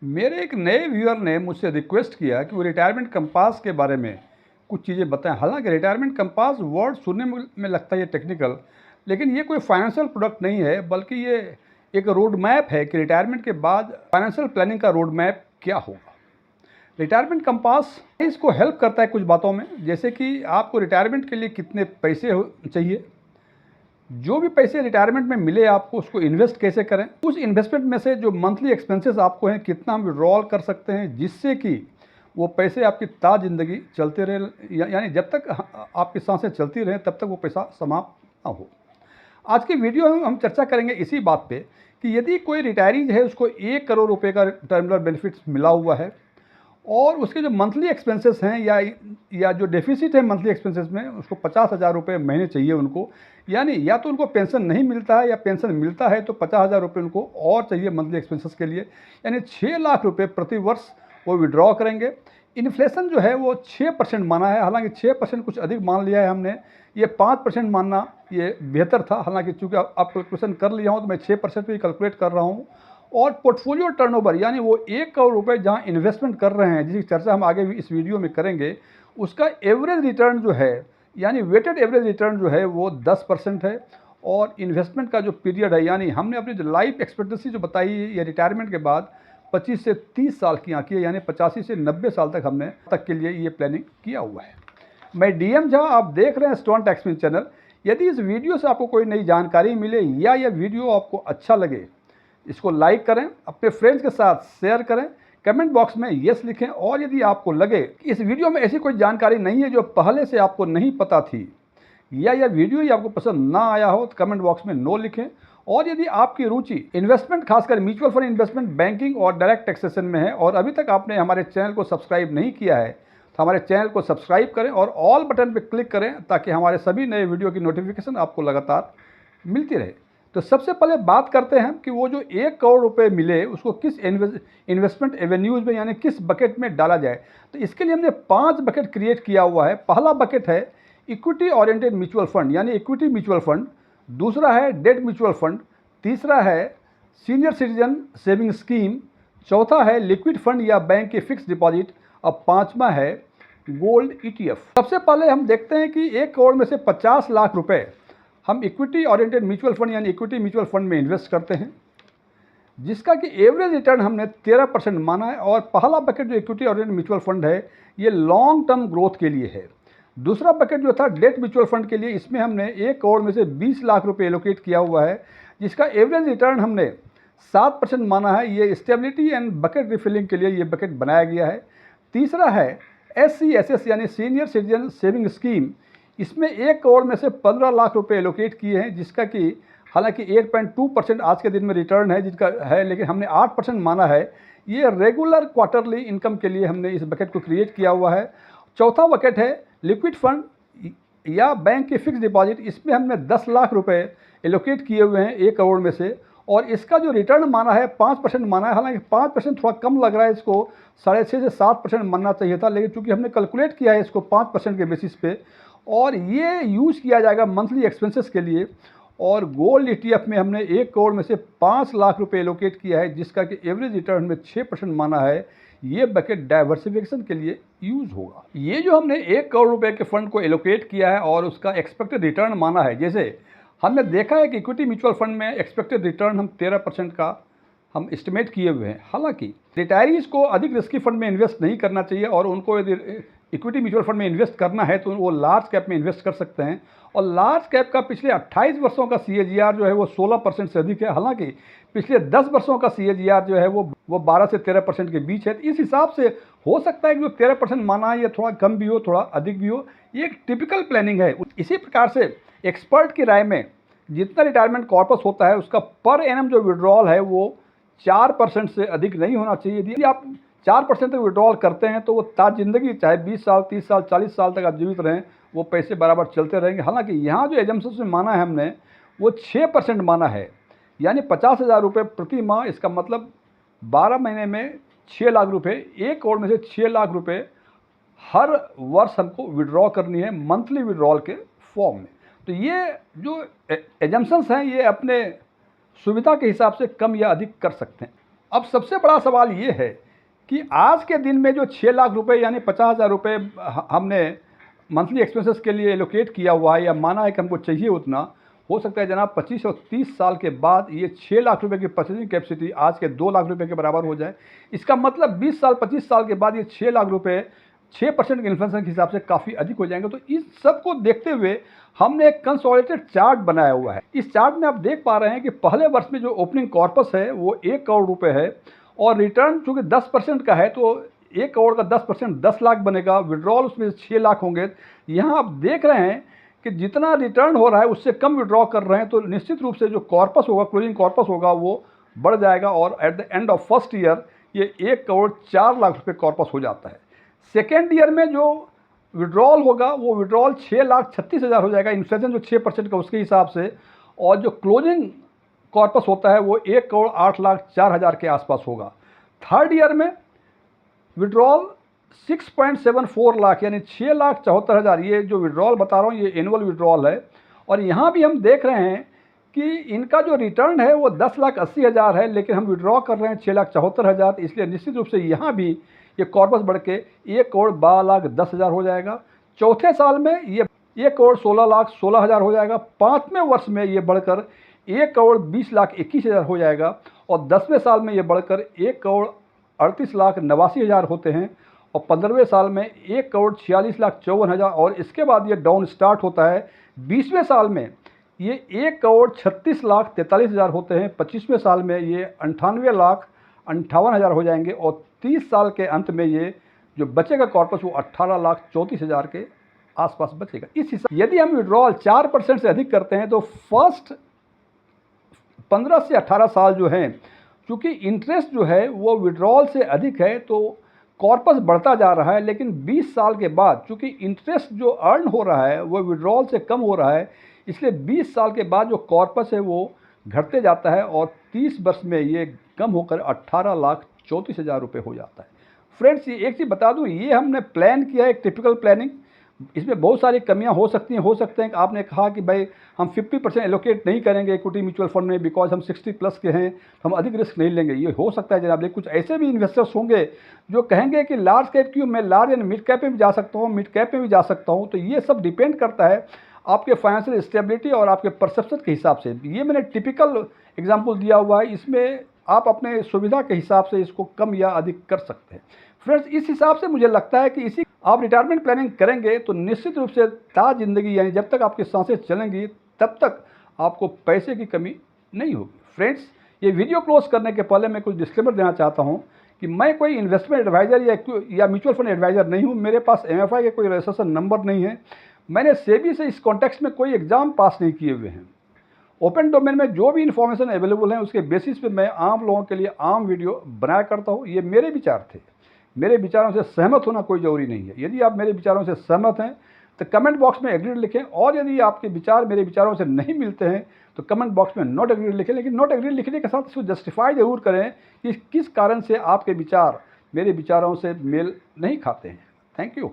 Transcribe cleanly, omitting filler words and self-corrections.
मेरे एक नए व्यूअर ने मुझसे रिक्वेस्ट किया कि वो रिटायरमेंट कंपास के बारे में कुछ चीज़ें बताएं। हालांकि रिटायरमेंट कंपास वर्ड सुनने में लगता है ये टेक्निकल, लेकिन ये कोई फाइनेंशियल प्रोडक्ट नहीं है, बल्कि ये एक रोड मैप है कि रिटायरमेंट के बाद फाइनेंशियल प्लानिंग का रोड मैप क्या होगा। रिटायरमेंट कंपास इसको हेल्प करता है कुछ बातों में, जैसे कि आपको रिटायरमेंट के लिए कितने पैसे चाहिए, जो भी पैसे रिटायरमेंट में मिले आपको उसको इन्वेस्ट कैसे करें, उस इन्वेस्टमेंट में से जो मंथली एक्सपेंसेस आपको हैं कितना हम विड्रॉल कर सकते हैं जिससे कि वो पैसे आपकी ता जिंदगी चलते रहे, यानी जब तक आपकी सांसें चलती रहें तब तक वो पैसा समाप्त ना हो। आज की वीडियो में हम चर्चा करेंगे इसी बात पे कि यदि कोई रिटायरीज है, उसको 1 करोड़ रुपए का टर्मिनल बेनिफिट्स मिला हुआ है और उसके जो मंथली एक्सपेंसेस हैं या जो डेफिसिट है मंथली एक्सपेंसेस में, उसको 50,000 रुपये महीने चाहिए उनको, यानी या तो उनको पेंशन नहीं मिलता है या पेंशन मिलता है तो 50,000 रुपये उनको और चाहिए मंथली एक्सपेंसेस के लिए, यानी 6 लाख रुपये प्रति वर्ष वो विड्रॉ करेंगे। इन्फ्लेशन जो है वो 6% माना है, हालांकि 6% कुछ अधिक मान लिया है हमने, ये 5% मानना ये बेहतर था। हालांकि चूँकि अब कैलकुलेशन कर लिया हूँ तो मैं 6% पे ही कैलकुलेट कर रहा हूँ। और पोर्टफोलियो टर्नओवर यानी वो 1 करोड़ रुपए जहाँ इन्वेस्टमेंट कर रहे हैं, जिसकी चर्चा हम आगे भी इस वीडियो में करेंगे, उसका एवरेज रिटर्न जो है यानी वेटेड एवरेज रिटर्न जो है वो 10% है। और इन्वेस्टमेंट का जो पीरियड है, यानी हमने अपनी जो लाइफ एक्सपेक्टेंसी जो बताई है या रिटायरमेंट के बाद 25 से 30 साल की आंकी है, यानी 85 से 90 साल तक हमने तक के लिए ये प्लानिंग किया हुआ है। मैं डीएम झा, आप देख रहे हैं स्टोन टैक्समैन चैनल। यदि इस वीडियो से आपको कोई नई जानकारी मिले या यह वीडियो आपको अच्छा लगे, इसको लाइक करें, अपने फ्रेंड्स के साथ शेयर करें, कमेंट बॉक्स में यस लिखें। और यदि आपको लगे कि इस वीडियो में ऐसी कोई जानकारी नहीं है जो पहले से आपको नहीं पता थी या यह वीडियो ही आपको पसंद ना आया हो, तो कमेंट बॉक्स में नो लिखें। और यदि आपकी रुचि इन्वेस्टमेंट, खासकर म्यूचुअल फंड इन्वेस्टमेंट, बैंकिंग और डायरेक्ट टैक्सेशन में है और अभी तक आपने हमारे चैनल को सब्सक्राइब नहीं किया है, तो हमारे चैनल को सब्सक्राइब करें और ऑल बटन पर क्लिक करें ताकि हमारे सभी नए वीडियो की नोटिफिकेशन आपको लगातार मिलती रहे। तो सबसे पहले बात करते हैं कि वो जो 1 करोड़ रुपए मिले उसको किस इन्वेस्टमेंट एवेन्यूज में यानी किस बकेट में डाला जाए। तो इसके लिए हमने 5 बकेट क्रिएट किया हुआ है। पहला बकेट है इक्विटी ओरिएंटेड म्यूचुअल फंड यानी इक्विटी म्यूचुअल फंड, दूसरा है डेट म्यूचुअल फंड, तीसरा है सीनियर सिटीजन सेविंग स्कीम, चौथा है लिक्विड फंड या बैंक के फिक्स डिपॉजिट, और पांचवा है गोल्ड ईटीएफ। सबसे पहले हम देखते हैं कि 1 करोड़ में से 50 लाख रुपए हम इक्विटी ओरिएंटेड म्यूचुअल फंड यानी इक्विटी म्यूचुअल फंड में इन्वेस्ट करते हैं, जिसका कि एवरेज रिटर्न हमने 13% माना है। और पहला बकेट जो इक्विटी ओरिएंटेड म्यूचुअल फंड है ये लॉन्ग टर्म ग्रोथ के लिए है। दूसरा बकेट जो था डेट म्यूचुअल फंड के लिए, इसमें हमने 1 करोड़ में से 20 लाख रुपए एलोकेट किया हुआ है, जिसका एवरेज रिटर्न हमने 7% माना है। ये स्टेबिलिटी एंड बकेट रिफिलिंग के लिए ये बकेट बनाया गया है। तीसरा है SCSS यानी सीनियर सिटीजन सेविंग स्कीम, इसमें 1 करोड़ में से 15 लाख रुपए एलोकेट किए हैं, जिसका कि हालांकि 8.2% आज के दिन में रिटर्न है जिसका है, लेकिन हमने 8% माना है। ये रेगुलर क्वार्टरली इनकम के लिए हमने इस बकेट को क्रिएट किया हुआ है। चौथा बकेट है लिक्विड फंड या बैंक के फिक्स डिपॉजिट, इसमें हमने 10 लाख रुपए एलोकेट किए हुए हैं 1 करोड़ में से, और इसका जो रिटर्न माना है 5% माना है। हालांकि 5% थोड़ा कम लग रहा है, इसको 6.5 से 7% मानना चाहिए था, लेकिन चूंकि हमने कैलकुलेट किया है इसको 5% के बेसिस पे, और ये यूज़ किया जाएगा मंथली एक्सपेंसेस के लिए। और गोल्ड ईटीएफ में हमने 1 करोड़ में से 5 लाख रुपए एलोकेट किया है, जिसका कि एवरेज रिटर्न में 6% माना है। ये बकेट डाइवर्सिफिकेशन के लिए यूज़ होगा। ये जो हमने 1 करोड़ रुपए के फंड को एलोकेट किया है और उसका एक्सपेक्टेड रिटर्न माना है, जैसे हमने देखा है कि इक्विटी म्यूचुअल फंड में एक्सपेक्टेड रिटर्न हम 13% का हम एस्टिमेट किए हुए हैं। हालांकि रिटायरीज को अधिक रिस्की फंड में इन्वेस्ट नहीं करना चाहिए, और उनको यदि इक्विटी म्यूचुअल फंड में इन्वेस्ट करना है तो वो लार्ज कैप में इन्वेस्ट कर सकते हैं। और लार्ज कैप का पिछले 28 वर्षों का CAGR जो है वो 16% से अधिक है। हालांकि पिछले 10 वर्षों का CAGR जो है वो 12 से 13% के बीच है। इस हिसाब से हो सकता है कि जो 13% माना है ये थोड़ा कम भी हो, थोड़ा अधिक भी हो। ये एक टिपिकल प्लानिंग है। इसी प्रकार से एक्सपर्ट की राय में जितना रिटायरमेंट कॉर्पस होता है उसका पर एनम जो विड्रॉल है वो 4% से अधिक नहीं होना चाहिए। यदि आप 4% तक विड्रॉल करते हैं तो वो ताज जिंदगी, चाहे 20 साल, 30 साल, 40 साल तक आप जीवित रहें, वो पैसे बराबर चलते रहेंगे। हालांकि यहाँ जो एजम्पशंस में माना है हमने वो 6% माना है, यानी 50,000 रुपये प्रति माह। इसका मतलब 12 महीने में 6 लाख रुपये, 1 करोड़ में से 6 लाख रुपये हर वर्ष हमको विड्रॉ करनी है मंथली विड्रॉल के फॉर्म में। तो ये जो एजम्पशंस हैं ये अपने सुविधा के हिसाब से कम या अधिक कर सकते हैं। अब सबसे बड़ा सवाल ये है कि आज के दिन में जो 6 लाख रुपए यानी 50,000 रुपये हमने मंथली एक्सपेंसेस के लिए एलोकेट किया हुआ है या माना है कि हमको चाहिए उतना, हो सकता है जनाब 25 और 30 साल के बाद ये 6 लाख रुपए की परचेजिंग कैपेसिटी आज के 2 लाख रुपए के बराबर हो जाए। इसका मतलब 20 साल 25 साल के बाद ये 6 लाख रुपए 6% के इन्फ्लेशन के हिसाब से काफ़ी अधिक हो जाएंगे। तो इस सब को देखते हुए हमने एक कंसोलिडेटेड चार्ट बनाया हुआ है। इस चार्ट में आप देख पा रहे हैं कि पहले वर्ष में जो ओपनिंग कॉर्पस है वो 1 करोड़ रुपए है और रिटर्न चूँकि 10% का है तो 1 करोड़ का 10% 10 लाख बनेगा, विड्रॉल उसमें 6 लाख होंगे। यहाँ आप देख रहे हैं कि जितना रिटर्न हो रहा है उससे कम विड्रॉ कर रहे हैं, तो निश्चित रूप से जो कॉर्पस होगा, क्लोजिंग कॉर्पस होगा, वो बढ़ जाएगा और at the end of first year ये 1 करोड़ 4 लाख रुपए कॉर्पस हो जाता है। सेकेंड ईयर में जो विड्रॉल होगा वो विड्रॉल 6,36,000 हो जाएगा, इन्फ्लेशन जो 6% का उसके हिसाब से, और जो क्लोजिंग कॉर्पस होता है वो 1 करोड़ 8,04,000 के आसपास होगा। थर्ड ईयर में विड्रॉल 6.74 लाख यानी 6,74,000, ये जो विड्रॉल बता रहा हूँ ये एनुअल विड्रॉल है। और यहाँ भी हम देख रहे हैं कि इनका जो रिटर्न है वो 10,80,000 है, लेकिन हम विड्रॉ कर रहे हैं 6,74,000, इसलिए निश्चित रूप से यहाँ भी ये कॉर्पस बढ़ के 1 करोड़ 12,10,000 हो जाएगा। चौथे साल में ये 1 करोड़ 16,16,000 हो जाएगा। पाँचवें वर्ष में ये बढ़कर 1 करोड़ 20,21,000 हो जाएगा और 10वें साल में ये बढ़कर 1 करोड़ 38,89,000 होते हैं और 15वें साल में 1 करोड़ 46,54,000 और इसके बाद ये डाउन स्टार्ट होता है। 20वें साल में ये 1 करोड़ 36,43,000 होते हैं। 25वें साल में ये 98,58,000 हो जाएंगे और 30 साल के अंत में ये जो बचेगा कॉर्पस वो 18,34,000 के आसपास बचेगा। इस हिसाब यदि हम विड्रॉल 4% से अधिक करते हैं तो फर्स्ट 15 से 18 साल जो हैं, चूँकि इंटरेस्ट जो है वो विड्रॉल से अधिक है तो कॉर्पस बढ़ता जा रहा है, लेकिन 20 साल के बाद चूँकि इंटरेस्ट जो अर्न हो रहा है वो विड्रॉल से कम हो रहा है, इसलिए 20 साल के बाद जो कॉर्पस है वो घटते जाता है और 30 वर्ष में ये कम होकर 18,34,000 रुपये हो जाता है। फ्रेंड्स, ये एक चीज़ बता दूं, ये हमने प्लान किया है एक टिपिकल प्लानिंग। इसमें बहुत सारी कमियां हो सकती हैं। हो सकते हैं कि आपने कहा कि भाई हम 50% एलोकेट नहीं करेंगे इक्विटी म्यूचुअल फंड में बिकॉज हम 60 प्लस के हैं, हम अधिक रिस्क नहीं लेंगे। ये हो सकता है जनाब, लेकिन कुछ ऐसे भी इन्वेस्टर्स होंगे जो कहेंगे कि लार्ज कैप क्यों, मैं लार्ज एंड मिड कैप में भी जा सकता हूँ, मिड कैप में भी जा सकता हूँ। तो ये सब डिपेंड करता है आपके फाइनेंशियल स्टेबिलिटी और आपके परसेप्शन के हिसाब से। ये मैंने टिपिकल एग्जाम्पल दिया हुआ है, इसमें आप अपने सुविधा के हिसाब से इसको कम या अधिक कर सकते हैं। फ्रेंड्स, इस हिसाब से मुझे लगता है कि इसी आप रिटायरमेंट प्लानिंग करेंगे तो निश्चित रूप से ताज जिंदगी यानी जब तक आपकी सांसें चलेंगी तब तक आपको पैसे की कमी नहीं होगी। फ्रेंड्स, ये वीडियो क्लोज करने के पहले मैं कुछ डिस्क्लेमर देना चाहता हूँ कि मैं कोई इन्वेस्टमेंट एडवाइज़र या म्यूचुअल फंड एडवाइज़र नहीं हूँ। मेरे पास MFI के कोई रजिस्ट्रेशन नंबर नहीं है। मैंने सेबी से इस कॉन्टेक्स्ट में कोई एग्ज़ाम पास नहीं किए हुए हैं। ओपन डोमेन में जो भी इन्फॉर्मेशन अवेलेबल है उसके बेसिस पे मैं आम लोगों के लिए आम वीडियो बनाया करता हूँ। ये मेरे विचार थे, मेरे विचारों से सहमत होना कोई ज़रूरी नहीं है। यदि आप मेरे विचारों से सहमत हैं तो कमेंट बॉक्स में एग्रीड लिखें, और यदि आपके विचार मेरे विचारों से नहीं मिलते हैं तो कमेंट बॉक्स में नॉट एग्रीड लिखें। लेकिन नॉट एग्रीड लिखने के साथ इसको जस्टिफाई ज़रूर करें कि किस कारण से आपके विचार मेरे विचारों से मेल नहीं खाते हैं। Thank you.